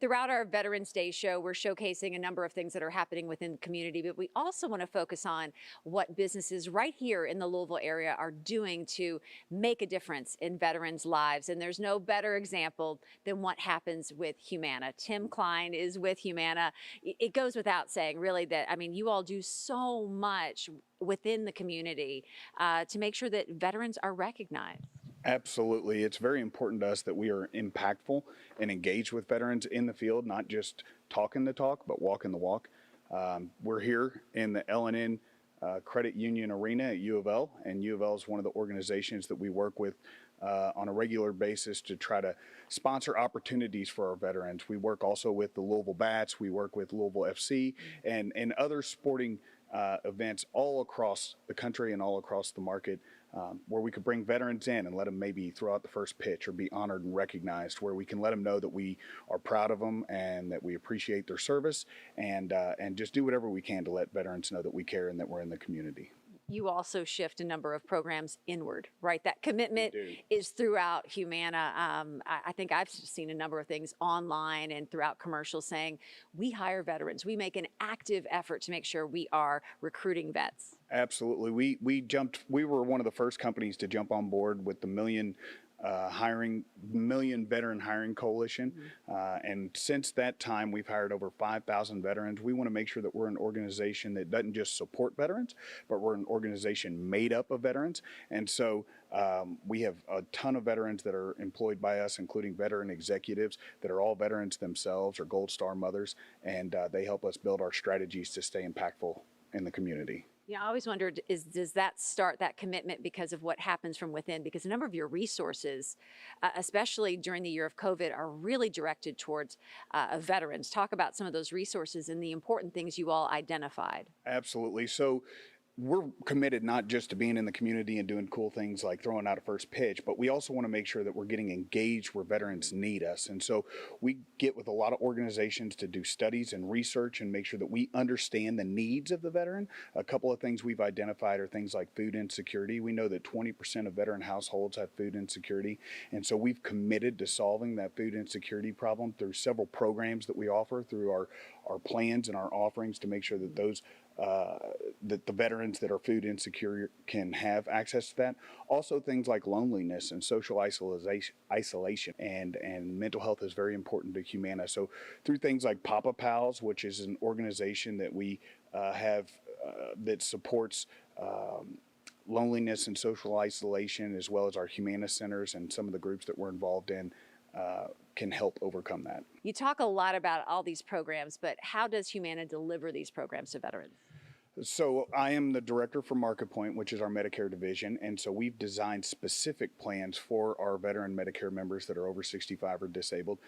Throughout our Veterans Day show, we're showcasing a number of things that are happening within the community, but we also want to focus on what businesses right here in the Louisville area are doing to make a difference in veterans' lives. And there's no better example than what happens with Humana. Tim Klein is with Humana. It goes without saying, really, that, I mean, you all do so much within the community to make sure that veterans are recognized. Absolutely. It's very important to us that we are impactful and engaged with veterans in the field, not just talking the talk, but walking the walk. We're here in the L&N Credit Union Arena at U of L, and U of L is one of the organizations that we work with on a regular basis to try to sponsor opportunities for our veterans. We work also with the Louisville Bats, we work with Louisville FC, and other sporting events all across the country and all across the market, where we could bring veterans in and let them maybe throw out the first pitch or be honored and recognized, where we can let them know that we are proud of them and that we appreciate their service, and just do whatever we can to let veterans know that we care and that we're in the community. You also shift a number of programs inward, right? That commitment is throughout Humana. I think I've seen a number of things online and throughout commercials saying, we hire veterans. We make an active effort to make sure we are recruiting vets. Absolutely. We were one of the first companies to jump on board with the Million Veteran Hiring Coalition. And since that time, we've hired over 5,000 veterans. We want to make sure that we're an organization that doesn't just support veterans, but we're an organization made up of veterans. And so we have a ton of veterans that are employed by us, including veteran executives that are all veterans themselves or Gold Star mothers. And they help us build our strategies to stay impactful in the community. Yeah, I always wondered, does that start that commitment because of what happens from within? Because a number of your resources, especially during the year of COVID, are really directed towards veterans. Talk about some of those resources and the important things you all identified. Absolutely. So we're committed not just to being in the community and doing cool things like throwing out a first pitch, but we also want to make sure that we're getting engaged where veterans need us. And so we get with a lot of organizations to do studies and research and make sure that we understand the needs of the veteran. A couple of things we've identified are things like food insecurity. We know that 20% of veteran households have food insecurity. And so we've committed to solving that food insecurity problem through several programs that we offer through our plans and our offerings to make sure that those that the veterans that are food insecure can have access to that. Also things like loneliness and social isolation and mental health is very important to Humana. So through things like Papa Pals, which is an organization that we have that supports loneliness and social isolation, as well as our Humana centers and some of the groups that we're involved in, can help overcome that. You talk a lot about all these programs, but how does Humana deliver these programs to veterans? So I am the director for MarketPoint, which is our Medicare division, and so we've designed specific plans for our veteran Medicare members that are over 65 or disabled.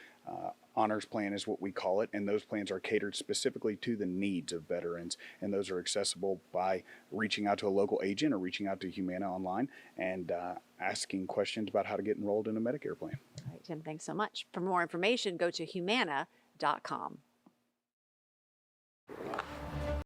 Honors plan is what we call it, and those plans are catered specifically to the needs of veterans, and those are accessible by reaching out to a local agent or reaching out to Humana online and asking questions about how to get enrolled in a Medicare plan. All right, Tim, thanks so much. For more information, go to humana.com.